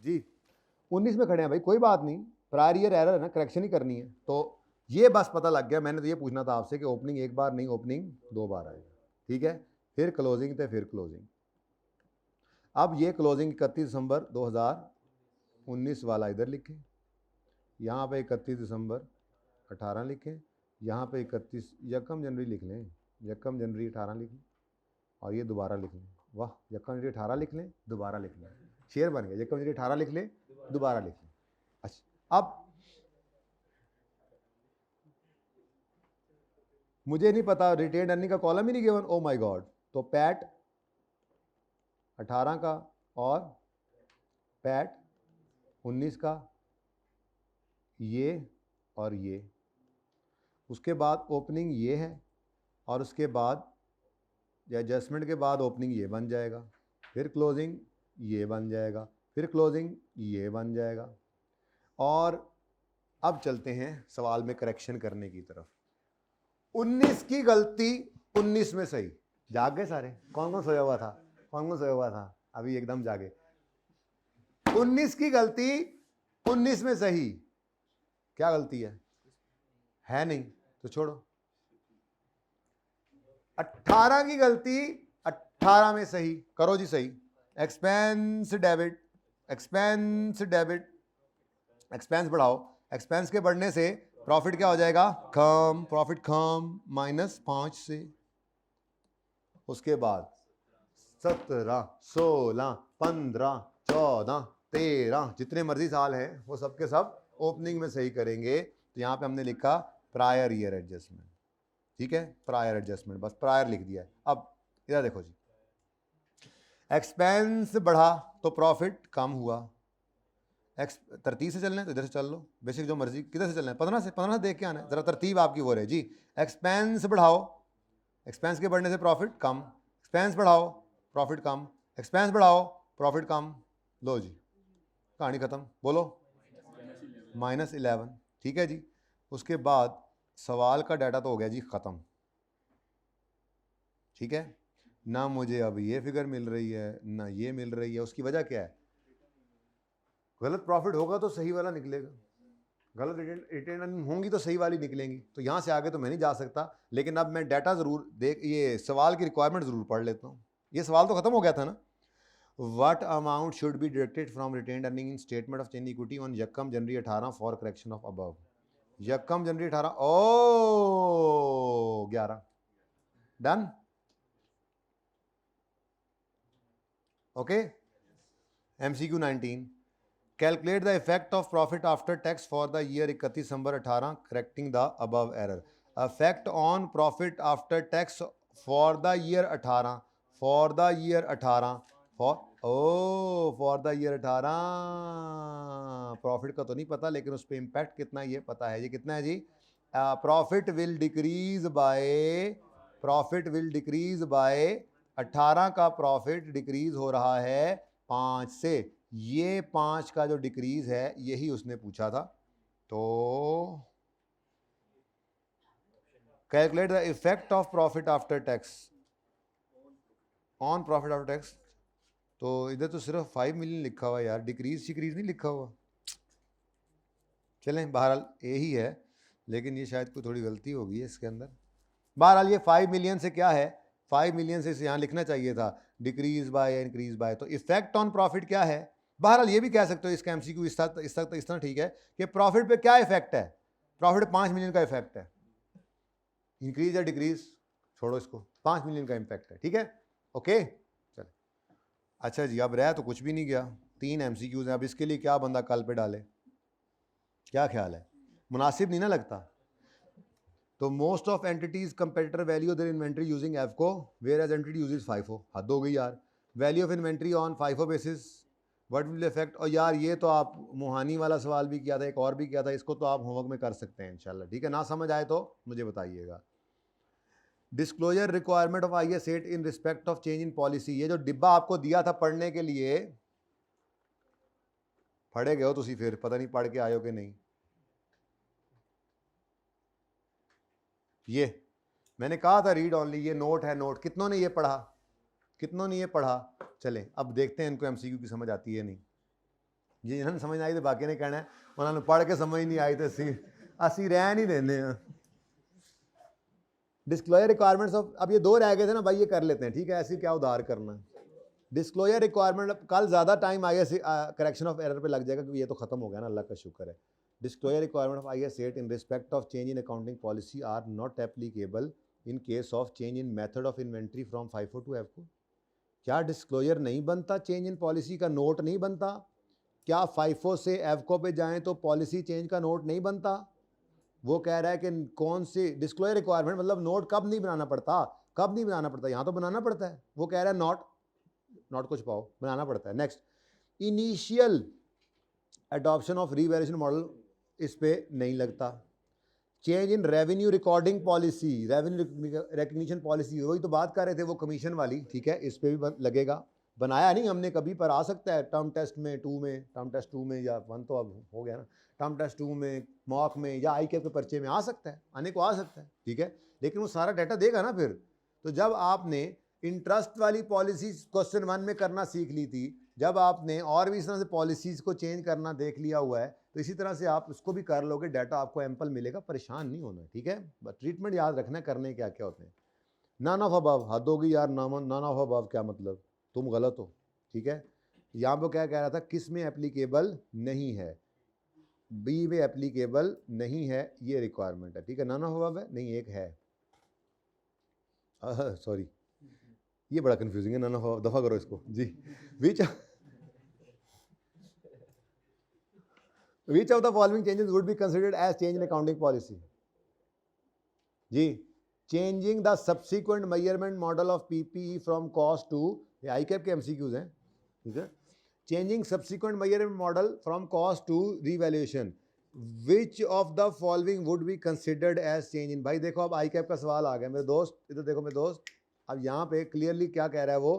जी 19 में खड़े हैं भाई, कोई बात नहीं, प्रायर ईयर एरर है ना, करेक्शन ही करनी है। तो ये बस पता लग गया, मैंने तो ये पूछना था आपसे कि ओपनिंग एक बार नहीं, ओपनिंग 2 बार आएगा, ठीक है। फिर क्लोजिंग थे, फिर क्लोजिंग। अब ये क्लोजिंग 31 दिसंबर 2019 वाला इधर लिखें, यहाँ पे 31 दिसंबर 18 लिखें, यहाँ पे 31 यकम जनवरी लिख लें, यकम जनवरी 18 लिख लें, और ये दोबारा लिख लें। वाह, यकम जनवरी 18 लिख लें, दोबारा लिख लें, शेयर बन गया। यकम जनवरी 18 लिख लें, दोबारा लिख लें। अच्छा, अब मुझे नहीं पता, रिटेन अर्निंग का कॉलम ही नहीं गिवन, ओ माय गॉड। तो पैट 18 का और पैट 19 का, ये और ये, उसके बाद ओपनिंग ये है, और उसके बाद एडजस्टमेंट के बाद ओपनिंग ये बन जाएगा, फिर क्लोजिंग ये बन जाएगा, फिर क्लोजिंग ये बन जाएगा। और अब चलते हैं सवाल में करेक्शन करने की तरफ। 19 की गलती 19 में सही। जाग गए सारे? कौन कौन सोया हुआ था? कौन कौन सोया हुआ था? अभी एकदम जागे। 19 की गलती 19 में सही। क्या गलती है नहीं तो छोड़ो। 18 की गलती 18 में सही, करो जी सही। Expense debit, expense debit, expense बढ़ाओ, एक्सपेंस के बढ़ने से प्रॉफिट क्या हो जाएगा? कम, प्रॉफिट कम, -5 से। उसके बाद 17, 16, 15, 14, 13, जितने मर्जी साल हैं वो सब के सब ओपनिंग में सही करेंगे। तो यहाँ पे हमने लिखा प्रायर ईयर एडजस्टमेंट, ठीक है, प्रायर एडजस्टमेंट, बस प्रायर लिख दिया है। अब इधर देखो जी, एक्सपेंस बढ़ा तो प्रॉफिट कम हुआ। 30 से चलना है तो इधर से चल लो, बेसिक जो मर्जी, किधर से चलना है? 15 से, 15 से देख के आना है, जरा तरतीब आपकी वो रहे जी। एक्सपेंस बढ़ाओ, एक्सपेंस के बढ़ने से प्रॉफिट कम, एक्सपेंस बढ़ाओ प्रॉफिट कम, एक्सपेंस बढ़ाओ प्रॉफिट कम। लो जी, कहानी खत्म। बोलो -11, ठीक है जी। उसके बाद सवाल का डाटा तो हो गया जी खत्म, ठीक है। ना मुझे अब ये फिगर मिल रही है ना ये मिल रही है। उसकी वजह क्या है? गलत प्रॉफिट होगा तो सही वाला निकलेगा, गलत रिटर्न अर्निंग होंगी तो सही वाली निकलेंगी। तो यहाँ से आगे तो मैं नहीं जा सकता, लेकिन अब मैं डाटा ज़रूर देख, ये सवाल की रिक्वायरमेंट ज़रूर पढ़ लेता हूँ। ये सवाल तो खत्म हो गया था ना। What amount should be deducted from retained earning in statement of change equity on यकम जनवरी 18 फॉर करेक्शन ऑफ अबव। यकम जनवरी 18, ओ 11, done, okay. MCQ 19, calculate the effect of profit after tax for the year 31 December 18 correcting the above error. Effect on profit after tax for the year 18, for the year 18, for the year 18। Profit का तो नहीं पता, लेकिन उस पर impact कितना ये पता है। ये कितना है जी? Profit will decrease by, profit will decrease by 18 का प्रॉफिट डिक्रीज हो रहा है 5 से। ये 5 का जो डिक्रीज है यही उसने पूछा था। तो calculate the effect of profit after tax on profit after tax. तो इधर तो सिर्फ 5 मिलियन लिखा हुआ है यार, डिक्रीज शिक्रीज नहीं लिखा हुआ। चलें, बहरहाल यही है, लेकिन ये शायद कोई थोड़ी गलती होगी है इसके अंदर। बहरहाल ये 5 मिलियन से क्या है, 5 मिलियन से यहाँ लिखना चाहिए था डिक्रीज बाय इंक्रीज बाय। तो इफेक्ट ऑन प्रॉफिट क्या है? बहरहाल ये भी कह सकते हो, इसका MCQ इस तरह ठीक है कि प्रॉफिट पे क्या इफेक्ट है? प्रॉफिट 5 मिलियन का इफेक्ट है, इंक्रीज या डिक्रीज छोड़ो इसको, 5 मिलियन का इम्पैक्ट है, ठीक है, ओके। चल अच्छा जी, अब रह तो कुछ भी नहीं गया, 3 MCQs हैं। अब इसके लिए क्या बंदा कल पे डाले? क्या ख्याल है? मुनासिब नहीं ना लगता? तो most of entities competitor value their inventory using एफको whereas entity uses FIFO. हद हो गई यार, value of inventory on FIFO basis what will effect. और यार ये तो आप मोहानी वाला सवाल भी किया था, एक और भी किया था, इसको तो आप होमवर्क में कर सकते हैं इंशाल्लाह, ठीक है। ना समझ आए तो मुझे बताइएगा। Disclosure requirement of IAS 8 in respect of change in policy. ये जो डिब्बा आपको दिया था पढ़ने के लिए, पढ़े गए हो तुसी, फिर पता नहीं पढ़ के आए हो कि नहीं। ये मैंने कहा था रीड ऑनली, ये नोट है, नोट। कितनों ने ये पढ़ा? कितनों ने ये पढ़ा? चलें अब देखते हैं इनको MCQ की समझ आती है नहीं। जी जिन्होंने समझ नहीं आई तो बाकी ने कहना है उन्होंने पढ़ के समझ नहीं आई तो असी रह नहीं देने हैं। डिस्क्लोजर रिक्वायरमेंट्स ऑफ, अब ये दो रह गए थे ना भाई, ये कर लेते हैं, ठीक है, ऐसे क्या उधार करना है। डिस्क्लोजर रिक्वायरमेंट, कल ज़्यादा time I S correction of error पे लग जाएगा क्योंकि ये तो खत्म हो गया ना, अल्लाह का शुक्र है। Disclosure requirement of IAS 8 in respect of change in accounting policy are not applicable in case of change in method of inventory from FIFO to EFCO। क्या डिस्क्लोजर नहीं बनता, चेंज इन पॉलिसी का नोट नहीं बनता? क्या FIFO से EFCO पे जाएं तो पॉलिसी चेंज का नोट नहीं बनता? वो कह रहा है कि कौन सी डिस्क्लोजर रिक्वायरमेंट, मतलब नोट कब नहीं बनाना पड़ता, कब नहीं बनाना पड़ता, यहाँ तो बनाना पड़ता है। वो कह रहा है नॉट कुछ पाओ, बनाना पड़ता है। Next, initial adoption of revaluation model, इस पे नहीं लगता। Change in revenue recording policy, revenue recognition policy, वही तो बात कर रहे थे वो कमीशन वाली, ठीक है, इस पे भी लगेगा। बनाया नहीं हमने कभी, पर आ सकता है टर्म टेस्ट में 2 में, टर्म टेस्ट 2 में या 1 तो अब हो गया ना, टर्म टेस्ट 2 में, मॉक में या ICAP के पर्चे में आ सकता है, आने को आ सकता है, ठीक है, लेकिन वो सारा डाटा देगा ना फिर। तो जब आपने इंटरेस्ट वाली पॉलिसी क्वेश्चन 1 में करना सीख ली थी, जब आपने और भी इस तरह से पॉलिसीज़ को चेंज करना देख लिया हुआ है, तो इसी तरह से आप उसको भी कर लोगे, डाटा आपको एम्पल मिलेगा, परेशान नहीं होना, ठीक है। बस ट्रीटमेंट याद रखना, करने क्या क्या होते हैं। नन ऑफ अबव, हद होगी यार, नन ऑफ अबव क्या मतलब, तुम गलत हो, ठीक है। यहाँ पर क्या कह रहा था, किस में एप्लीकेबल नहीं है, बी में एप्लीकेबल नहीं है, ये रिक्वायरमेंट है, ठीक है। नन ऑफ अबव है नहीं, एक है, सॉरी ये बड़ा कंफ्यूजिंग है, नन ऑफ, दफा करो इसको जी। Which of the following changes would be considered as change in accounting policy? Ji, changing the subsequent measurement model of PPE from cost to, ये ICAP के MCQs हैं, ठीक है। Changing subsequent measurement model from cost to revaluation, which of the following would be considered as change in, भाई देखो अब ICAP का सवाल आ गया मेरे दोस्त, इधर देखो मेरे दोस्त, अब यहाँ पे क्लियरली क्या कह रहा है वो,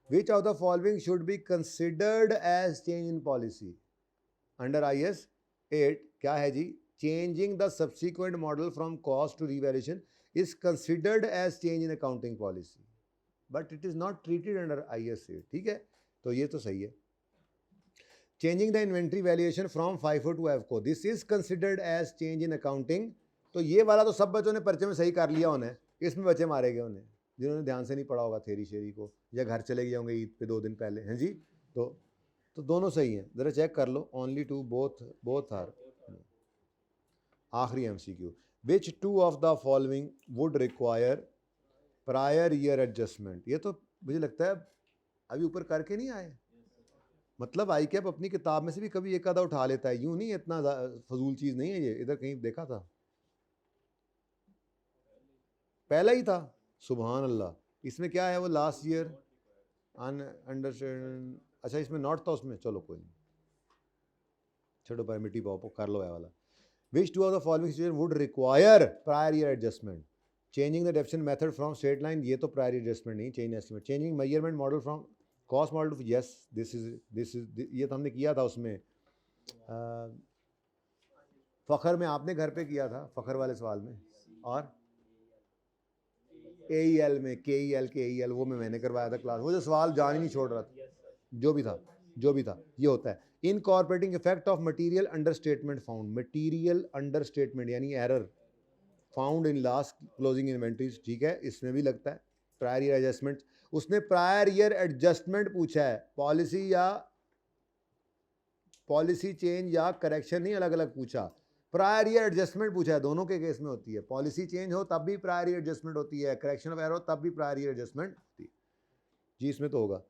which of the following should be considered as change in policy under IAS 8, क्या है जी, changing the subsequent model from cost to revaluation is considered as change in accounting policy but it is not treated under IAS 8, ठीक है, तो ये तो सही है। Changing the inventory valuation from FIFO to EFCO, this is considered as change in accounting, तो ये वाला तो सब बच्चों ने पर्चे में सही कर लिया उन्हें, इसमें बच्चे मारे गए उन्हें जिन्होंने ध्यान से नहीं पढ़ा होगा थेरी शेरी को, या घर चले गए होंगे ईद पे 2 दिन पहले, हैं जी। तो दोनों सही हैं, ज़रा चेक कर लो, ओनली टू, बोथ आर। आखिरी MCQ, which two of the following would require prior year adjustment, ये तो मुझे लगता है अभी ऊपर करके नहीं आए, मतलब ICAP अपनी किताब में से भी कभी एक आधा उठा लेता है, यूं नहीं, इतना फजूल चीज़ नहीं है ये, इधर कहीं देखा था, पहला ही था, सुबहान अल्लाह। इसमें क्या है वो लास्ट ईयर अंडरस्टैंड, अच्छा इसमें नॉट था उसमें, चलो कोई नहीं, छोड़ो पर मिट्टी पाओ कर लो है वाला। Which two of the following situation would require prior year adjustment, changing the definition method from straight line, ये तो प्रायर ईयर एडजस्टमेंट नहीं, change estimate. Changing measurement model from cost model to, yes this is ये तो हमने किया था उसमें, फ़खर में आपने घर पे किया था, फ़खर वाले सवाल में, और AEL में KEL वो मैंने करवाया था क्लास, वो जो सवाल जान ही नहीं छोड़ रहा था, जो भी था ये होता है। Incorporating effect of material under statement found, material under statement यानी error found in last closing inventories, ठीक है, इसमें भी लगता है। प्रायर ईयर एडजस्टमेंट, उसने प्रायर ईयर एडजस्टमेंट पूछा है, पॉलिसी चेंज या करेक्शन नहीं अलग अलग पूछा, प्रायर ईयर एडजस्टमेंट पूछा है, दोनों के केस में होती है, पॉलिसी चेंज हो तब भी प्रायर ईयर एडजस्टमेंट होती है, करेक्शन ऑफ एरर हो तब भी प्रायर ईयर एडजस्टमेंट होती है जी, इसमें तो होगा।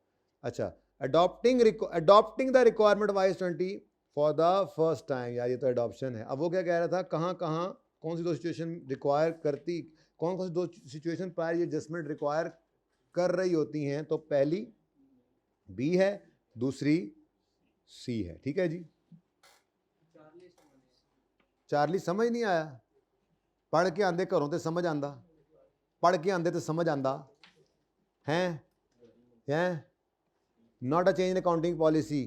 अच्छा, adopting the requirement wise 20 for the first time, यार ये तो अडॉप्शन है। अब वो क्या कह रहा था, कहाँ कौन सी दो सिचुएशन रिक्वायर करती, कौन सी दो situation prior year adjustment require कर रही होती हैं, तो पहली B है, दूसरी C है, ठीक है जी। चार्ली समझ नहीं आया, पढ़ के आंदे घरों ते समझ आंदा, पढ़ के आंदे ते समझ आंदा हैं। Not a change in accounting policy,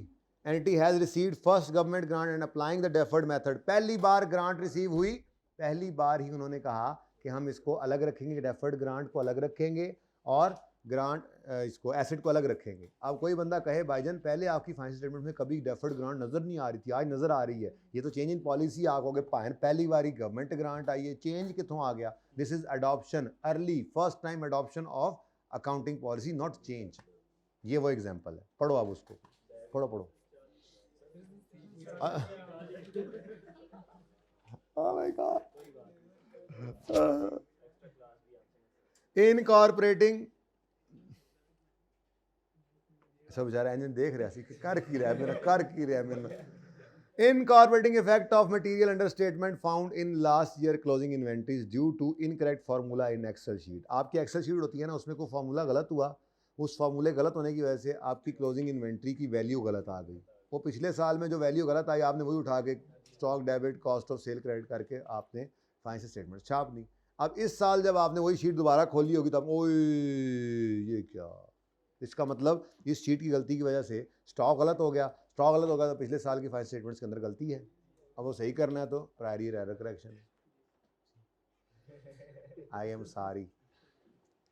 entity has received first government grant and applying the deferred method, पहली बार ग्रांट रिसीव हुई, पहली बार ही उन्होंने कहा कि हम इसको अलग रखेंगे, डेफर्ड ग्रांट को अलग रखेंगे और ग्रांट इसको एसेट को अलग रखेंगे। अब कोई बंदा कहे भाईजान पहले आपकी फाइनेंशियल स्टेटमेंट में कभी डेफर्ड ग्रांट नजर नहीं आ रही थी, आज नजर आ रही है, ये तो चेंज इन पॉलिसी आ गए पहली बारी गवर्नमेंट ग्रांट आई है, चेंज कितों आ गया? This is adoption, early first time adoption of accounting policy, not change. ये वो एग्जाम्पल है, पढ़ो आप उसको, पढ़ो। Oh my God. इनकॉर्पोरेटिंग सब बेचारा इंजन देख रहा है कर की रहा है मेरा incorporating effect of material under statement found in last year closing inventories due to incorrect formula in Excel sheet. आपकी एक्सेल शीट होती है ना, उसमें कोई फार्मूला गलत हुआ, उस फार्मूले गलत होने की वजह से आपकी क्लोजिंग इन्वेंट्री की वैल्यू गलत आ गई। वो पिछले साल में जो वैल्यू गलत आई आपने वही उठा के stock debit cost of cell credit करके आपने फाइनेंशियल स्टेटमेंट छाप दी। अब इस साल जब आपने वही शीट दोबारा खोली होगी तब ओए ये क्या, इसका मतलब इस शीट की गलती की वजह से स्टॉक गलत हो गया, स्टॉक गलत होगा तो पिछले साल की फाइनेंशियल स्टेटमेंट्स के अंदर गलती है, अब वो सही करना है तो prior error correction. I am sorry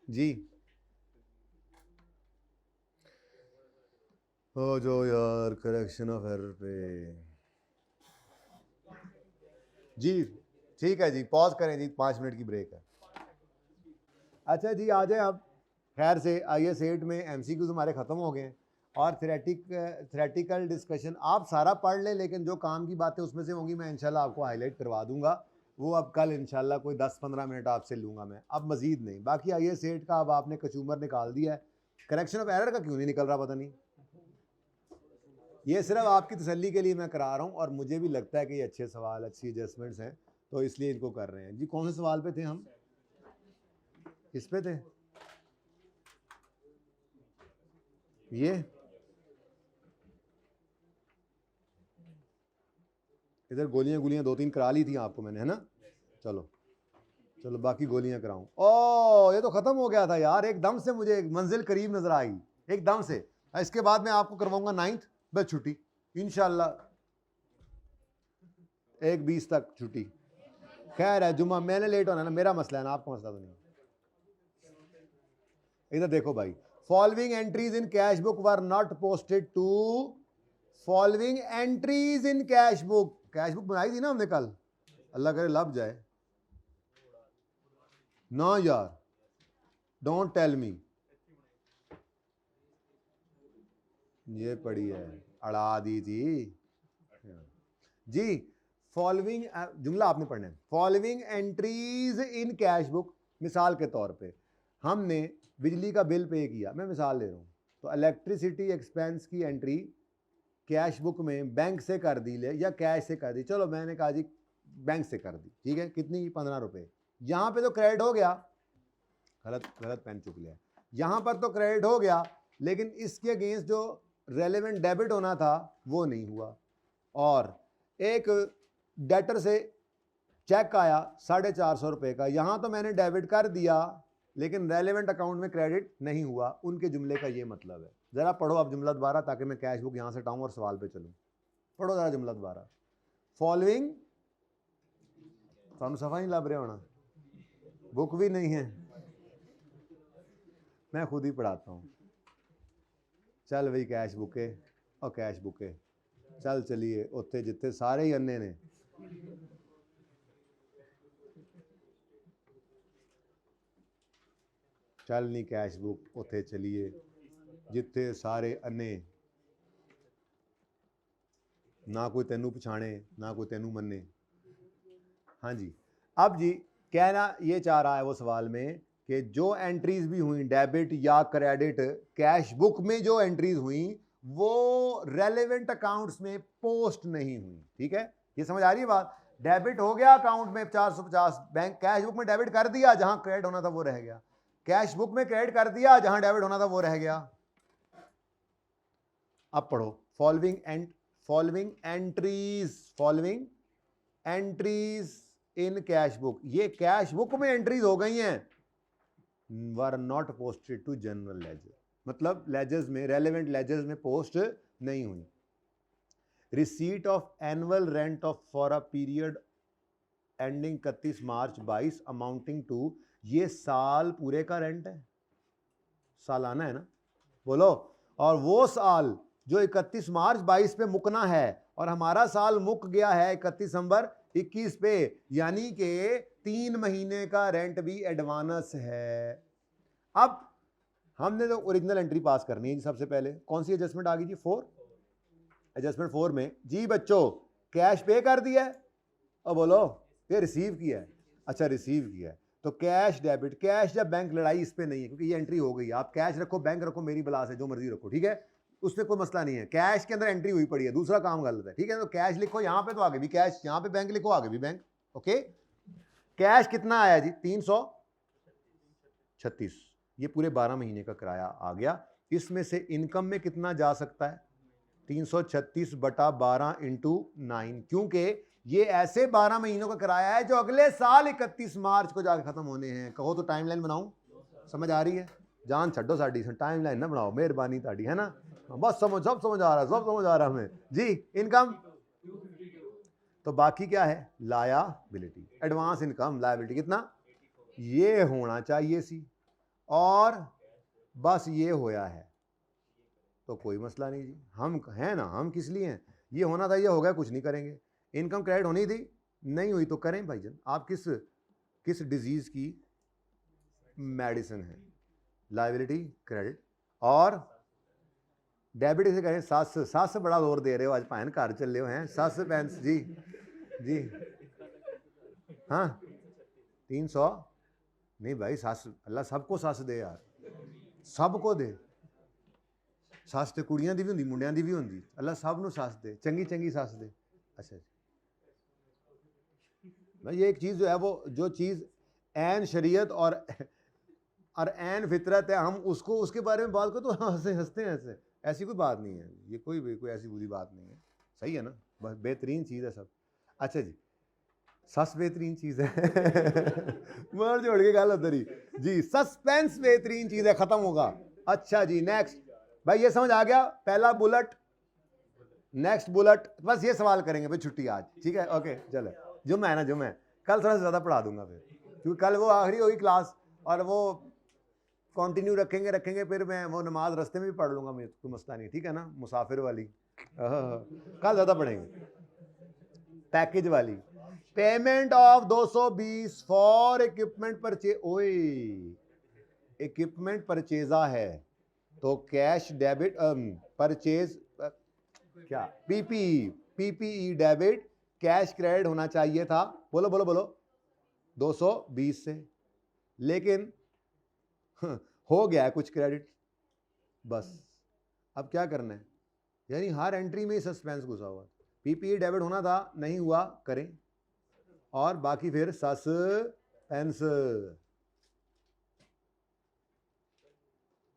जी, हो जो यार करेक्शन ऑफ एरर पे जी, ठीक है जी, पॉज करें जी, 5 मिनट की ब्रेक है। अच्छा जी आ जाए अब, खैर से IAS 8 में MCQs हमारे ख़त्म हो गए हैं और थ्रेटिकल डिस्कशन आप सारा पढ़ लें, लेकिन जो काम की बातें उसमें से होंगी मैं इंशाल्लाह आपको हाईलाइट करवा दूंगा, वो अब कल इंशाल्लाह कोई 10-15 मिनट आपसे लूँगा मैं, अब मज़ीद नहीं। बाकी IAS 8 का अब आपने कचूमर निकाल दिया है, करेक्शन ऑफ एरर का क्यों नहीं निकल रहा पता नहीं, ये सिर्फ आपकी तसल्ली के लिए मैं करा रहा हूँ और मुझे भी लगता है कि ये अच्छे सवाल, अच्छी एडजस्टमेंट्स हैं तो इसलिए इनको कर रहे हैं जी। कौन से सवाल पे थे हम, किस पे थे? ये इधर गोलियां 2-3 करा ली थी आपको मैंने, है ना? चलो बाकी गोलियां कराऊं। ओ ये तो खत्म हो गया था यार, एकदम से मुझे एक मंजिल करीब नजर आई एकदम से। इसके बाद मैं आपको करवाऊंगा 9th, बस छुट्टी इंशाल्लाह 1:20 तक छुट्टी। खैर है जुम्मा, मैंने लेट होना ना, मेरा मसला है ना, आपका मसला तो नहीं। इधर देखो भाई, following entries in cash book were not posted to, following entries in cash book बनाई थी ना हमने कल, अल्लाह करे लब जाए ना यार, डोंट टेल मी, ये पड़ी है, अड़ा दी थी जी। फॉलोइंग जुमला आपने पढ़ना है, following entries in cash book, मिसाल के तौर पे हमने बिजली का बिल पे किया, मैं मिसाल ले रहा हूँ, तो इलेक्ट्रिसिटी एक्सपेंस की एंट्री कैश बुक में बैंक से कर दी ले या कैश से कर दी, चलो मैंने कहा जी बैंक से कर दी, ठीक है, कितनी? 15 रुपये। यहाँ पे तो क्रेडिट हो गया, गलत पेन चुक लिया, यहाँ पर तो क्रेडिट हो गया, लेकिन इसके अगेंस्ट जो रेलेवेंट डेबिट होना था वो नहीं हुआ। और एक डेटर से चेक आया 450 रुपये का, यहाँ तो मैंने डेबिट कर दिया लेकिन रेलेवेंट अकाउंट में क्रेडिट नहीं हुआ, उनके जुमले का ये मतलब है। ज़रा पढ़ो आप जुमला दोबारा, ताकि मैं कैश बुक यहाँ से हटाऊँ और सवाल पे चलूँ। पढ़ो ज़रा जुमला दोबारा। फॉलोइंग, तुम सफा नहीं लभ रहे होना, बुक भी नहीं है, मैं खुद ही पढ़ाता हूँ। चल भाई कैश बुके और कैश बुके, चल चलिए उत्थे जिथे सारे ही अन्ने ने, चल नहीं कैश बुक उत्थे चलिए जिथे सारे अन्ने, ना कोई तेनू पछाणे ना कोई तेनू मन्ने। हाँ जी, अब जी कहना ये चाह रहा है वो सवाल में कि जो एंट्रीज भी हुई डेबिट या क्रेडिट कैश बुक में, जो एंट्रीज हुई वो रेलेवेंट अकाउंट्स में पोस्ट नहीं हुई, ठीक है, ये समझ आ रही है बात? डेबिट हो गया अकाउंट में 450, बैंक कैश बुक में डेबिट कर दिया, जहां क्रेडिट होना था वो रह गया, कैश बुक में क्रेडिट कर दिया, जहां डेबिट होना था वो रह गया। अब पढ़ो, following entries in cash book, ये कैश बुक में एंट्रीज हो गई हैं, were not posted to general ledger, मतलब लेजर्स में, रेलेवेंट लेजर्स में पोस्ट नहीं हुई। Receipt of annual rent of for a period ending 31 March 22 amounting to, ये साल पूरे का रेंट है, सालाना है ना, बोलो। और वो साल जो 31 मार्च 22 पे मुकना है और हमारा साल मुक गया है 31 दिसंबर 21 पे, यानी कि 3 महीने का रेंट भी एडवांस है। अब हमने तो ओरिजिनल एंट्री पास करनी है जी। सबसे पहले कौन सी एडजस्टमेंट आ गई जी? 4। एडजस्टमेंट 4 में जी बच्चों कैश पे कर दिया है और बोलो ये रिसीव किया है। अच्छा रिसीव किया है तो कैश डेबिट, कैश या बैंक लड़ाई इस पे नहीं है क्योंकि ये एंट्री हो गई। आप कैश रखो, बैंक रखो, मेरी बला से जो मर्जी रखो, ठीक है, उससे कोई मसला नहीं है। कैश के अंदर एंट्री हुई पड़ी है, दूसरा काम गलत है, ठीक है। तो कैश लिखो यहाँ पे तो आगे भी कैश, यहाँ पे बैंक लिखो आगे भी बैंक। ओके, कैश कितना आया जी? 336। ये पूरे 12 महीने का किराया आ गया। इसमें से इनकम में कितना जा सकता है? 336 बटा 12 इंटू 9, क्योंकि ये ऐसे 12 महीनों का किराया है जो अगले साल 31 मार्च को जाकर खत्म होने हैं। कहो तो टाइमलाइन बनाऊं? समझ आ रही है? जान छड्डो साड़ी, टाइमलाइन ना बनाओ, मेहरबानी ताड़ी, है ना। बस समझ, सब समझ आ रहा है, सब समझ आ रहा है हमें जी। इनकम तो बाकी क्या है? लायबिलिटी, एडवांस इनकम लायबिलिटी कितना? ये होना चाहिए सी, और बस ये होया है तो कोई मसला नहीं जी। हम हैं ना, हम किस लिए हैं? ये होना था, ये हो गया, कुछ नहीं करेंगे। इनकम क्रेडिट होनी थी, नहीं हुई तो करें भाईजान। आप किस डिजीज की मेडिसिन है? लायबिलिटी क्रेडिट और डेबिट इसे करें। सस बड़ा जोर दे रहे हो आज, भैन घर चल रहे हो हैं सस पेंस जी जी। हाँ 300 नहीं भाई, सस अल्लाह सबको सस दे यार, सबको दे। सस तो कुड़ियां दी भी होंदी, मुंडियां दी भी होंदी, अल्लाह सब नूं सस दे, चंगी चंगी सस दे। अच्छा भाई ये एक चीज़ जो है, वो जो चीज़ ऐन शरीयत और ऐन फितरत है, हम उसको उसके बारे में बात करो तो हंसते हैं ऐसे। ऐसी कोई बात नहीं है, ये कोई ऐसी बुरी बात नहीं है, सही है ना, बस बेहतरीन चीज़ है सब। अच्छा जी, सस बेहतरीन चीज़ है मर जोड़ के गल उधर ही जी। सस्पेंस बेहतरीन चीज़ है, ख़त्म होगा। अच्छा जी नेक्स्ट, भाई ये समझ आ गया? पहला बुलेट, नेक्स्ट बुलेट, बस ये सवाल करेंगे भाई छुट्टी आज, ठीक है। ओके चलो, जुम्मा है ना, जुम्मा है, कल थोड़ा सा ज़्यादा पढ़ा दूंगा फिर, क्योंकि कल वो आखिरी होगी क्लास और वो कंटिन्यू रखेंगे फिर मैं वो नमाज रास्ते में भी पढ़ लूंगा, मुझे कोई मसला नहीं, ठीक है ना, मुसाफिर वाली कल ज़्यादा पढ़ेंगे। पैकेज वाली, payment of 220 for equipment purchase. ओए इक्विपमेंट परचेजा है तो कैश डेबिट परचेज क्या? पीपीई डेबिट, कैश क्रेडिट होना चाहिए था। बोलो बोलो बोलो 220 से, लेकिन हो गया है कुछ क्रेडिट, बस अब क्या करना है? यानी हर एंट्री में ही सस्पेंस घुसा हुआ। पीपीई डेबिट होना था, नहीं हुआ, करें, और बाकी फिर सस्पेंस।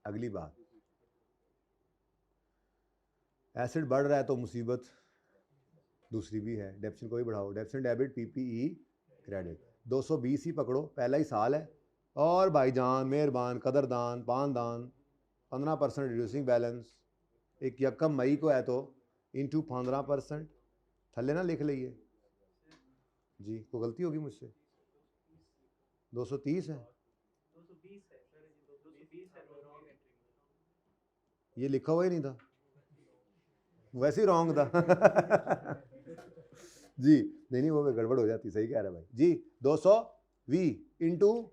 अगली बात, एसिड बढ़ रहा है तो मुसीबत दूसरी भी है, डेप्शन को भी बढ़ाओ। डेप्शन डेबिट पीपीई क्रेडिट 220 ही पकड़ो, पहला ही साल है। और भाईजान मेहरबान कदरदान पानदान 15% रिड्यूसिंग बैलेंस, एक यकम मई को है तो इंटू 15%, थल्ले ना लिख लीजिए जी, कोई गलती होगी मुझसे। 230 है, ये लिखा हुआ ही नहीं था, वैसे ही रॉन्ग था जी। नहीं वो गड़बड़ हो जाती, सही कह रहा है भाई जी। 220 इंटू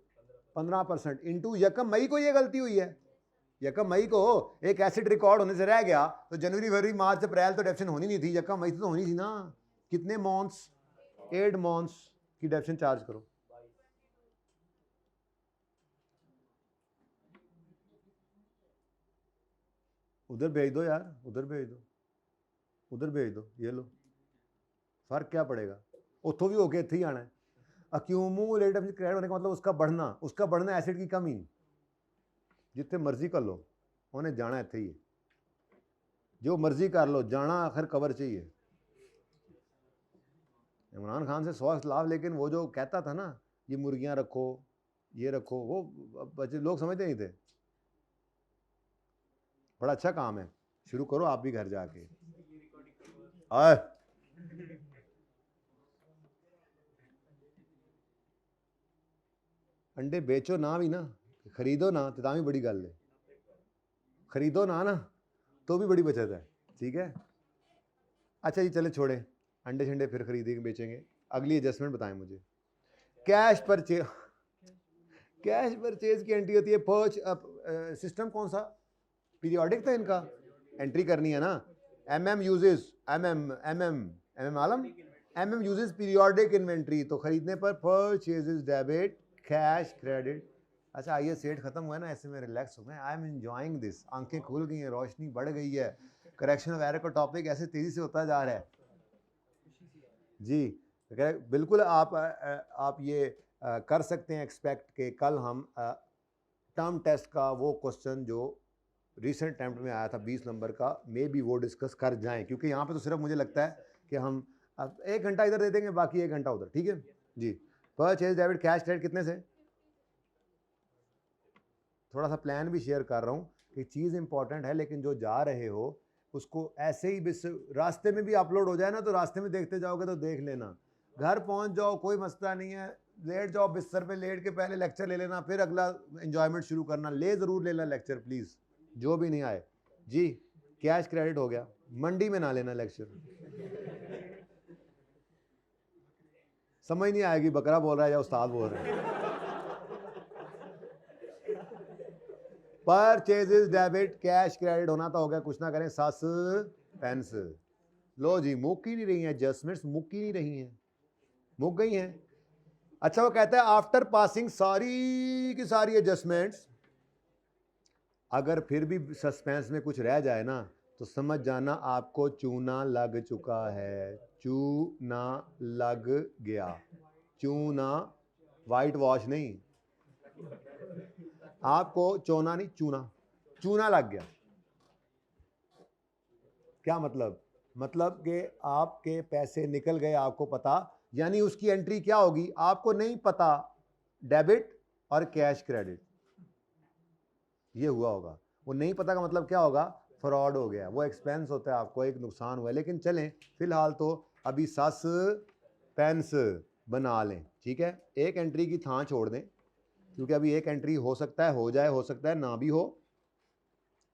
15% इंटू यकम मई को ये गलती हुई है। यकम मई को एक एसिड रिकॉर्ड होने से रह गया तो जनवरी फरवरी मार्च अप्रैल तो डेप्शन होनी नहीं थी, यकम मई तो होनी थी ना। कितने मॉन्थ्स? 8 मॉन्थ्स की डेप्शन चार्ज करो। उधर भेज दो यार, उधर भेज दो, उधर भेज दो, ये लो, फर्क क्या पड़ेगा? उतो भी होके इत्थे ही आना है। अक्यूमुलेटिव क्रेडिट होने का मतलब उसका बढ़ना एसिड की कमी, जितने मर्जी कर लो उन्हें जाना इत्थे ही है, जो मर्जी कर लो जाना आखिर कवर चाहिए। इमरान खान से 100 लाभ, लेकिन वो जो कहता था ना ये मुर्गियां रखो ये रखो, वो बच्चे लोग समझते नहीं थे। बड़ा अच्छा काम है, शुरू करो आप भी घर जाके। अंडे बेचो ना भी ना, खरीदो ना तो भी बड़ी गल है। खरीदो ना तो भी बड़ी बचत है, ठीक है। अच्छा जी चले छोड़े, अंडे शंडे फिर खरीदेंगे बेचेंगे। अगली एडजस्टमेंट बताएं मुझे। कैश परचेज, कैश परचेज की एंट्री होती है सिस्टम कौन सा, पीरियोडिक था इनका, एंट्री करनी है ना। एमएम यूजेस, एमएम आलम, एमएम यूजेस पीरियोडिक इन्वेंट्री, तो खरीदने पर परचेजेस डेबिट कैश क्रेडिट। अच्छा आइए सेट खत्म हुआ है ना, ऐसे में रिलैक्स हो गए, आई एम एंजॉइंग दिस, आंखें खुल गई हैं, रोशनी बढ़ गई है, करेक्शन ऑफ एरर का टॉपिक ऐसे तेजी से होता जा रहा है जी। बिल्कुल आप ये कर सकते हैं एक्सपेक्ट के कल हम टर्म टेस्ट का वो क्वेश्चन जो रिसेंट अटेम्प्ट में आया था 20 नंबर का, मे भी वो डिस्कस कर जाएं, क्योंकि यहाँ पे तो सिर्फ मुझे लगता है कि हम अब 1 घंटा इधर दे देंगे, बाकी 1 घंटा उधर, ठीक है जी। परचेज डेबिट कैश क्रेडिट कितने से, थोड़ा सा प्लान भी शेयर कर रहा हूँ कि चीज़ इंपॉर्टेंट है, लेकिन जो जा रहे हो उसको ऐसे ही रास्ते में भी अपलोड हो जाए ना, तो रास्ते में देखते जाओगे तो देख लेना, घर पहुंच जाओ कोई मसला नहीं है, लेट जाओ बिस्तर पे, लेट के पहले लेक्चर ले लेना, फिर अगला एंजॉयमेंट शुरू करना, ले ज़रूर लेना लेक्चर प्लीज़, जो भी नहीं आए जी। कैश क्रेडिट हो गया, मंडी में ना लेना लेक्चर, समझ नहीं आएगी बकरा बोल रहा है या उस्ताद बोल रहे हैं। परचेजेस डेबिट कैश क्रेडिट होना तो हो गया, कुछ ना करें सस्पेंस। लो जी मुक ही नहीं रही हैं एडजस्टमेंट्स, मुक ही नहीं रही हैं, मुक गई हैं। अच्छा वो कहता है आफ्टर पासिंग सारी की सारी एडजस्टमेंट्स, अगर फिर भी सस्पेंस में कुछ रह जाए ना तो समझ जाना आपको चूना लग चुका है, चूना लग गया, चूना वाइट वॉश नहीं, आपको चोना नहीं चूना, चूना लग गया। क्या मतलब कि आपके पैसे निकल गए, आपको पता, यानी उसकी एंट्री क्या होगी आपको नहीं पता, डेबिट और कैश क्रेडिट, ये हुआ होगा। वो नहीं पता का मतलब क्या होगा, फ्रॉड हो गया, वो एक्सपेंस होता है, आपको एक नुकसान हुआ है। लेकिन चलें फिलहाल तो अभी सस्पेंस बना लें, ठीक है, एक एंट्री की थां छोड़ दें, क्योंकि अभी एक एंट्री हो सकता है हो जाए, हो सकता है ना भी हो।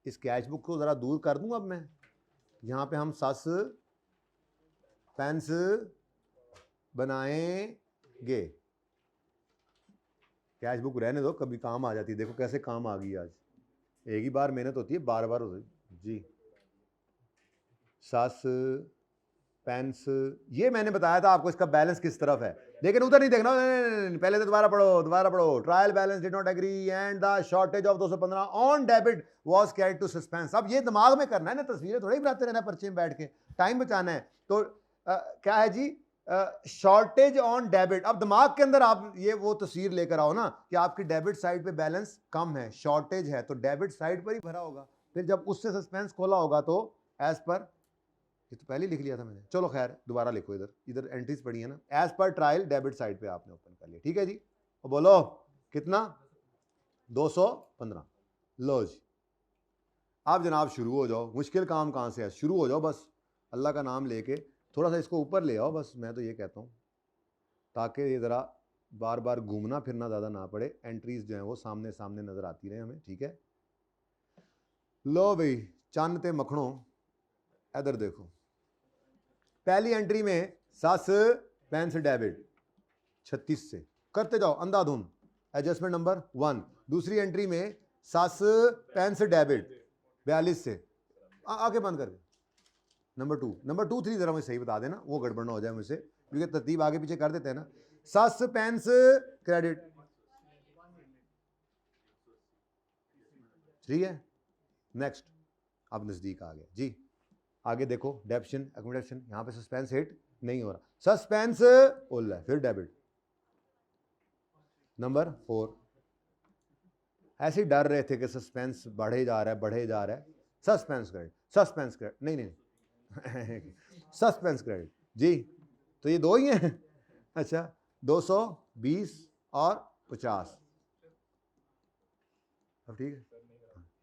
इस कैश बुक को ज़रा दूर कर दूं अब मैं, यहाँ पे हम सस्पेंस बनाएंगे, कैश बुक रहने दो, कभी काम आ जाती है, देखो कैसे काम आ गई आज, एक ही बार मेहनत होती है, बार बार होती है जी। सस्पेंस, ये मैंने बताया था आपको इसका बैलेंस किस तरफ है, लेकिन उधर नहीं देखना, नहीं, पहले तो दोबारा पढ़ो। Trial balance did not agree and the shortage of 215 on debit was carried to suspense. अब ये दिमाग में करना है ना, तस्वीरें थोड़ी बनाते रहना पर्चे में बैठ के, टाइम बचाना है। तो क्या है जी, शॉर्टेज ऑन डेबिट, अब दिमाग के अंदर आप ये वो तस्वीर लेकर आओ ना कि आपकी डेबिट साइड पे बैलेंस कम है, शॉर्टेज है, तो डेबिट साइड पर ही भरा होगा, फिर जब उससे सस्पेंस खोला होगा तो एज पर, ये तो पहले लिख लिया था मैंने, चलो खैर दोबारा लिखो, इधर एंट्रीज पड़ी है ना, as per trial debit side पे आपने ओपन कर लिया, ठीक है जी। और बोलो कितना, 215। लो जी आप जनाब शुरू हो जाओ, मुश्किल काम कहाँ से है, शुरू हो जाओ बस, अल्लाह का नाम लेके थोड़ा सा इसको ऊपर ले आओ बस, मैं तो ये कहता हूँ, ताकि ये ज़रा बार बार घूमना फिरना ज़्यादा ना पड़े, एंट्रीज जो हैं वो सामने सामने नज़र आती रहे हमें, ठीक है। लो भाई चंद ते मखणों, इधर देखो, पहली एंट्री में सस्पेंस डेबिट 36 से करते जाओ अंधाधुन, एडजस्टमेंट नंबर 1। दूसरी एंट्री में सस्पेंस डेबिट 42 से, आगे बंद करके नंबर 2 3 जरा मुझे सही बता देना, वो गड़बड़ ना हो जाए मुझसे, क्योंकि तरतीब आगे पीछे कर देते हैं ना। सस्पेंस क्रेडिट, ठीक है, नेक्स्ट, अब नजदीक आ गया जी। आगे देखो डेप्शन एकोमोडेशन, यहां पे सस्पेंस हिट नहीं हो रहा, सस्पेंस ओला है, फिर डेबिट नंबर 4। ऐसे ही डर रहे थे कि सस्पेंस बढ़े जा रहा है, सस्पेंस क्रेडिट नहीं सस्पेंस क्रेडिट जी, तो ये दो ही हैं। अच्छा 220 और 50, अब ठीक है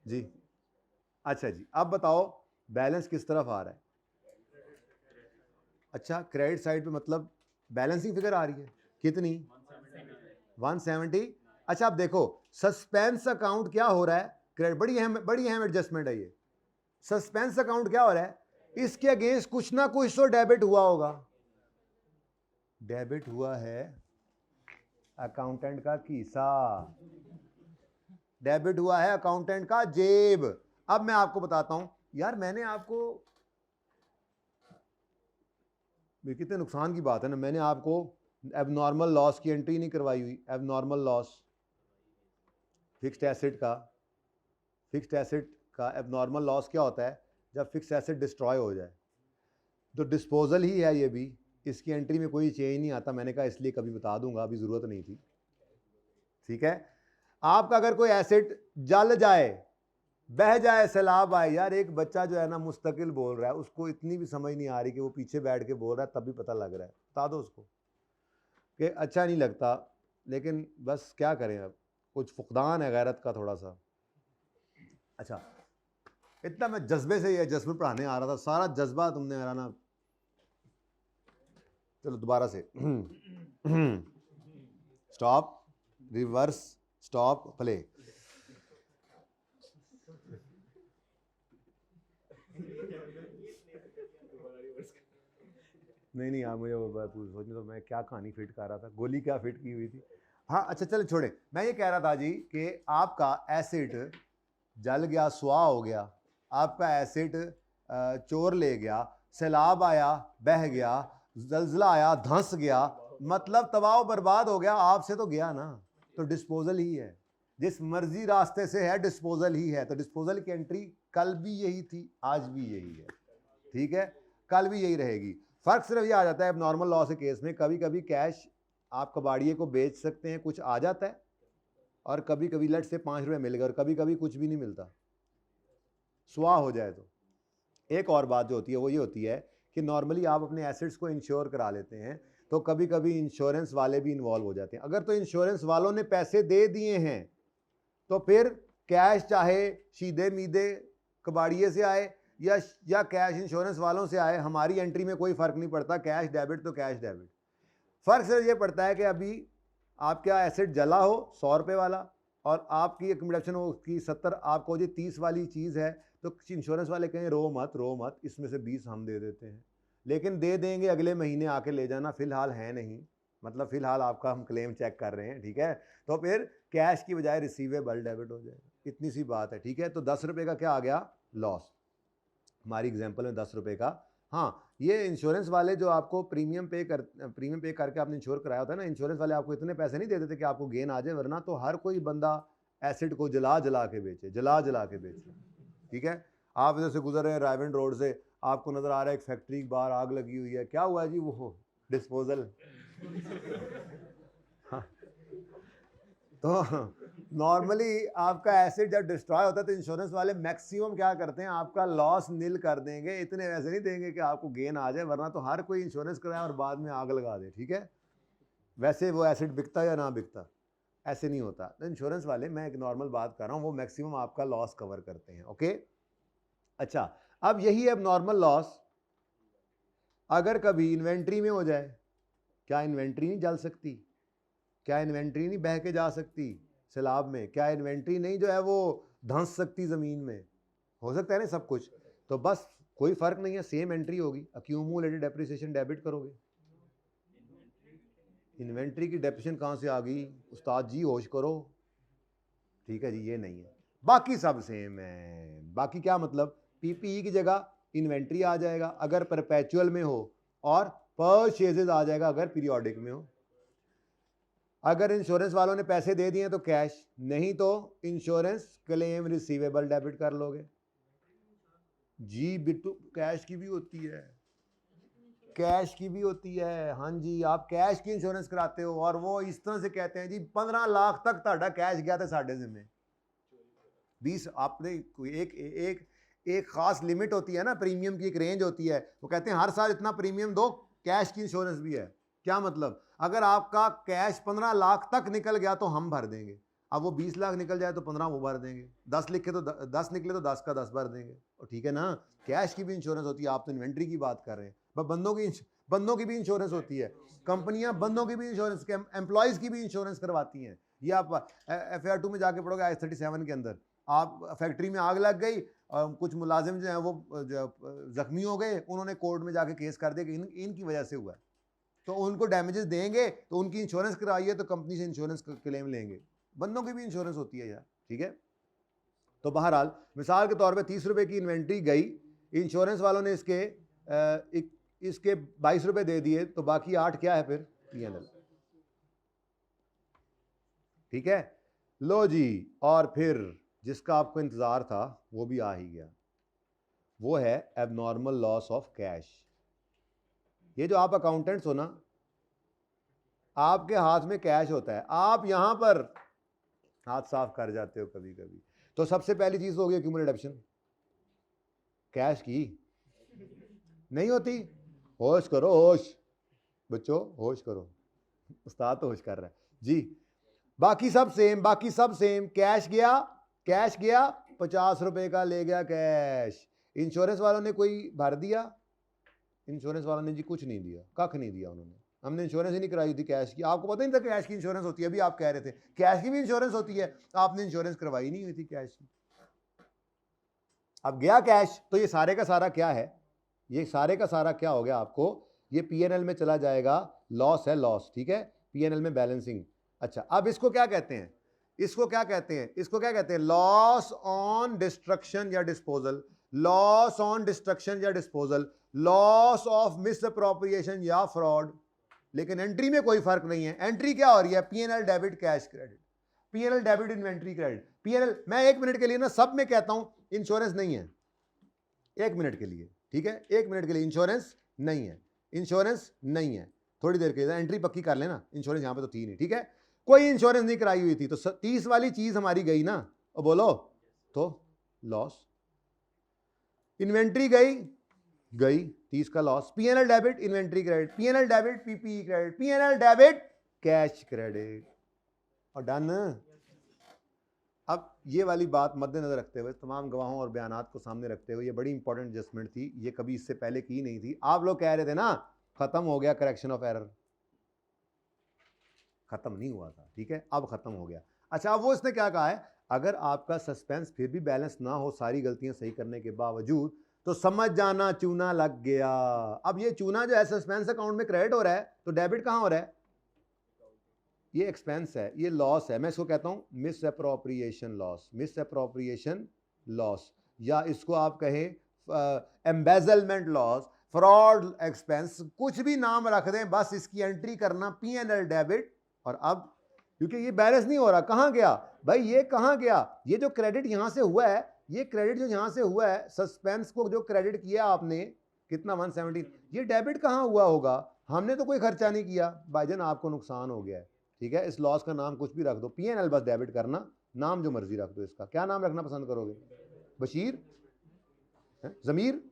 जी। अच्छा जी अब बताओ बैलेंस किस तरफ आ रहा है, अच्छा क्रेडिट साइड पे मतलब बैलेंसिंग फिगर आ रही है कितनी, 170। अच्छा अब देखो सस्पेंस अकाउंट क्या हो रहा है, क्रेडिट, बड़ी अहम एडजस्टमेंट है ये। सस्पेंस अकाउंट क्या हो रहा है, इसके अगेंस्ट कुछ ना कुछ तो डेबिट हुआ होगा। डेबिट हुआ है अकाउंटेंट का खीसा, डेबिट हुआ है अकाउंटेंट का जेब। अब मैं आपको बताता हूं यार, मैंने आपको, कितने नुकसान की बात है ना, मैंने आपको एबनॉर्मल लॉस की एंट्री नहीं करवाई हुई। एबनॉर्मल लॉस फिक्स्ड एसेट का एबनॉर्मल लॉस क्या होता है, जब फिक्स्ड एसेट डिस्ट्रॉय हो जाए। तो डिस्पोजल ही है ये भी, इसकी एंट्री में कोई चेंज नहीं आता। मैंने कहा इसलिए कभी बता दूंगा, अभी ज़रूरत नहीं थी। ठीक है, आपका अगर कोई एसेट जल जाए, बह जाए, सैलाब आए, यार एक बच्चा जो है ना मुस्तकिल बोल रहा है, उसको इतनी भी समझ नहीं आ रही कि वो पीछे बैठ के बोल रहा है, तब भी पता लग रहा है, बता दो उसको कि अच्छा नहीं लगता, लेकिन बस क्या करें, अब कुछ फुकदान है गैरत का थोड़ा सा। अच्छा, इतना मैं जज्बे से ये जज्बे पढ़ाने आ रहा था, सारा जज्बा तुमने मेरा ना, चलो दोबारा से स्टॉप, रिवर्स, स्टॉप, प्ले। नहीं यार, मुझे सोचने तो मैं क्या कहानी फिट कर रहा था, गोली क्या फिट की हुई थी। हाँ अच्छा चलो छोड़े, मैं ये कह रहा था जी कि आपका एसिड जल गया, सुहा हो गया, आपका एसिड चोर ले गया, सैलाब आया बह गया, जलजला आया धंस गया, मतलब तबाह बर्बाद हो गया, आपसे तो गया ना, तो डिस्पोजल ही है। जिस मर्जी रास्ते से है डिस्पोजल ही है। तो डिस्पोजल की एंट्री कल भी यही थी, आज भी यही है, ठीक है, कल भी यही रहेगी। फर्क सिर्फ ये आ जाता है अब नॉर्मल लॉस के केस में, कभी कभी कैश आप कबाड़िए को बेच सकते हैं, कुछ आ जाता है, और कभी कभी लट से 5 रुपये मिल गए, और कभी कभी कुछ भी नहीं मिलता, सुहा हो जाए। तो एक और बात जो होती है वो ये होती है कि नॉर्मली आप अपने एसेट्स को इंश्योर करा लेते हैं, तो कभी कभी इंश्योरेंस वाले भी इन्वॉल्व हो जाते हैं। अगर तो इंश्योरेंस वालों ने पैसे दे दिए हैं, तो फिर कैश चाहे सीधे मीधे कबाड़िए से आए या कैश इंश्योरेंस वालों से आए, हमारी एंट्री में कोई फ़र्क नहीं पड़ता, कैश डेबिट तो कैश डेबिट। फ़र्क सिर्फ ये पड़ता है कि अभी आपका एसेट जला हो 100 रुपये वाला, और आपकी एकमडेशन हो उसकी 70, आपको जो 30 वाली चीज़ है, तो इंश्योरेंस वाले कहें रो मत, इसमें से 20 हम दे देते हैं, लेकिन दे देंगे अगले महीने आके ले जाना, फ़िलहाल है नहीं, मतलब फ़िलहाल आपका हम क्लेम चेक कर रहे हैं, ठीक है, तो फिर कैश की बजाय रिसीवेबल डेबिट हो जाएगा, इतनी सी बात है, ठीक है। तो 10 रुपये का क्या आ गया, लॉस, हमारी एग्जांपल में 10 रुपये का। हाँ, ये इंश्योरेंस वाले जो आपको प्रीमियम पे करके आपने इंश्योर कराया होता है ना, इंश्योरेंस वाले आपको इतने पैसे नहीं देते थे कि आपको गेन आ जाए, वरना तो हर कोई बंदा एसिड को जला जला के बेचे, ठीक है। आप इधर से गुजर रहे हैं रायवन रोड से, आपको नज़र आ रहा है एक फैक्ट्री के बाहर आग लगी हुई है, क्या हुआ जी, वो डिस्पोजल हाँ। तो नॉर्मली आपका एसेट जब डिस्ट्रॉय होता है तो इंश्योरेंस वाले मैक्सिमम क्या करते हैं, आपका लॉस नील कर देंगे, इतने वैसे नहीं देंगे कि आपको गेन आ जाए, वरना तो हर कोई इंश्योरेंस कराए और बाद में आग लगा दे, ठीक है। वैसे वो एसेट बिकता या ना बिकता, ऐसे नहीं होता। तो इंश्योरेंस वाले, मैं एक नॉर्मल बात कर रहा हूँ, वो मैक्सिमम आपका लॉस कवर करते हैं, ओके। अच्छा, अब यही अब नॉर्मल लॉस अगर कभी इन्वेंट्री में हो जाए, क्या इन्वेंट्री नहीं जल सकती, क्या इन्वेंट्री नहीं बह के जा सकती सैलाब में, क्या इन्वेंट्री नहीं जो है वो धंस सकती ज़मीन में, हो सकता है ना सब कुछ। तो बस कोई फ़र्क नहीं है, सेम एंट्री होगी, अक्यूमुलेटेड डेप्रिसिएशन डेबिट करोगे। इन्वेंट्री की डेप्रिसिएशन कहाँ से आ गई उस्ताद जी, होश करो, ठीक है जी, ये नहीं है, बाकी सब सेम है। बाकी क्या मतलब, पीपीई की जगह इन्वेंट्री आ जाएगा अगर परपेचुअल में हो, और परचेजेज आ जाएगा अगर पीरियोडिक में हो। अगर इंश्योरेंस वालों ने पैसे दे दिए तो कैश, नहीं तो इंश्योरेंस क्लेम रिसीवेबल डेबिट कर लोगे। जी बिट्टू, कैश की भी होती है, कैश की भी होती है, हाँ जी, आप कैश की इंश्योरेंस कराते हो, और वो इस तरह से कहते हैं जी 15 लाख तक ताड़ा कैश गया था साढ़े जिम्मे, 20 आपने एक खास लिमिट होती है ना, प्रीमियम की एक रेंज होती है, वो कहते हैं हर साल इतना प्रीमियम दो, कैश की इंश्योरेंस भी है। क्या मतलब, अगर आपका कैश 15 लाख तक निकल गया तो हम भर देंगे, अब वो 20 लाख निकल जाए तो 15 वो भर देंगे, 10 लिखे तो 10 निकले तो 10 का 10 भर देंगे, और ठीक है ना। कैश की भी इंश्योरेंस होती है, आप तो इन्वेंट्री की बात कर रहे हैं, बस बंदों की भी इंश्योरेंस होती है, कंपनियां बंदों की भी इंश्योरेंस, एम्प्लॉयज़ की भी इंश्योरेंस करवाती हैं। ये आप FAR 2 में जाके पढ़ोगे, IS 37 के अंदर, आप फैक्ट्री में आग लग गई, कुछ मुलाजिम जो हैं वो जख्मी हो गए, उन्होंने कोर्ट में जाके केस कर दिया कि इनकी वजह से हुआ, तो उनको डैमेजेस देंगे, तो उनकी इंश्योरेंस कराइए तो कंपनी से इंश्योरेंस क्लेम लेंगे। बंदों की भी इंश्योरेंस होती है यार, ठीक है। तो बहरहाल मिसाल के तौर पे 30 रुपए की इन्वेंट्री गई, इंश्योरेंस वालों ने इसके 22 रुपए दे दिए, तो बाकी 8 क्या है फिर P&L, ठीक है। लो जी, और फिर जिसका आपको इंतजार था वो भी आ ही गया, वो है एबनॉर्मल लॉस ऑफ कैश। ये जो आप अकाउंटेंट्स हो ना, आपके हाथ में कैश होता है, आप यहां पर हाथ साफ कर जाते हो कभी कभी। तो सबसे पहली चीज होगी एक्यूमुलेट एडिशन, कैश की नहीं होती। होश करो, होश बच्चों, होश करो, उस्ताद तो होश कर रहा है जी। बाकी सब सेम, बाकी सब सेम। कैश गया 50 रुपए का ले गया कैश। इंश्योरेंस वालों ने कोई भर दिया? इंश्योरेंस वालों ने जी कुछ नहीं दिया, कख नहीं दिया उन्होंने। हमने इंश्योरेंस ही नहीं कराई थी कैश की, आपको पता नहीं था कैश की इंश्योरेंस होती है। अभी आप कह रहे थे कैश की भी इंश्योरेंस होती है, आपने इंश्योरेंस करवाई नहीं हुई थी कैश की। अब गया कैश, तो ये सारे का सारा क्या है, ये सारे का सारा क्या हो गया आपको, ये P&L में चला जाएगा, लॉस है, लॉस, ठीक है, P&L में बैलेंसिंग। अच्छा, अब इसको क्या कहते हैं, इसको क्या कहते हैं, इसको क्या कहते हैं, लॉस ऑन डिस्ट्रक्शन या डिस्पोजल, लॉस ऑन डिस्ट्रक्शन या disposal, loss of miss appropriation या फ्रॉड। लेकिन एंट्री में कोई फर्क नहीं है। एंट्री क्या हो रही है, P&L debit cash credit, P&L debit inventory credit, P&L। मैं 1 मिनट के लिए ना सब में कहता हूं इंश्योरेंस नहीं है, 1 मिनट के लिए, ठीक है, 1 मिनट के लिए इंश्योरेंस नहीं है, इंश्योरेंस नहीं है। थोड़ी देर के लिए एंट्री पक्की कर लेना, इंश्योरेंस यहां पे तो थी नहीं, ठीक है, कोई इंश्योरेंस नहीं कराई हुई थी, तो 30 वाली चीज हमारी गई ना, और बोलो तो लॉस। इन्वेंट्री गई 30 का loss. P&L debit inventory credit, P&L debit PPE credit, P&L debit cash credit, और डन। अब ये वाली बात मद्देनजर रखते हुए, तमाम गवाहों और बयानात को सामने रखते हुए, ये बड़ी इंपॉर्टेंट एडजस्टमेंट थी, ये कभी इससे पहले की नहीं थी। आप लोग कह रहे थे ना खत्म हो गया करेक्शन ऑफ एरर, खत्म नहीं हुआ था, ठीक है, अब खत्म हो गया। अच्छा, अब वो इसने क्या कहा है, अगर आपका सस्पेंस फिर भी बैलेंस ना हो सारी गलतियां सही करने के बावजूद, तो समझ जाना चूना लग गया। अब ये चूना जो है सस्पेंस अकाउंट में क्रेडिट हो रहा है, तो डेबिट कहां हो रहा है, ये एक्सपेंस है, ये लॉस है। मैं इसको कहता हूं miss appropriation loss, miss appropriation loss, या इसको आप कहें एम्बेजलमेंट लॉस, फ्रॉड एक्सपेंस, कुछ भी नाम रख दें, बस इसकी एंट्री करना P&L डेबिट। और अब क्योंकि ये बैलेंस नहीं हो रहा, कहां गया भाई, ये कहां गया, ये जो क्रेडिट यहां से हुआ है, ये क्रेडिट जो यहां से हुआ है, सस्पेंस को जो क्रेडिट किया आपने कितना 117, ये डेबिट कहां हुआ होगा, हमने तो कोई खर्चा नहीं किया भाईजान, आपको नुकसान हो गया है, ठीक है। इस लॉस का नाम कुछ भी रख दो, P&L बस डेबिट करना, नाम जो मर्जी रख दो। इसका क्या नाम रखना पसंद करोगे, बशीर, जमीर,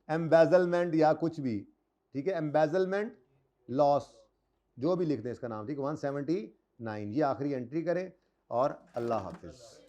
एम्बेजलमेंट या कुछ भी, ठीक है, एम्बेजलमेंट लॉस, जो भी लिख दें इसका नाम, ठीक है, 179। ये आखिरी एंट्री करें और अल्लाह हाफिज।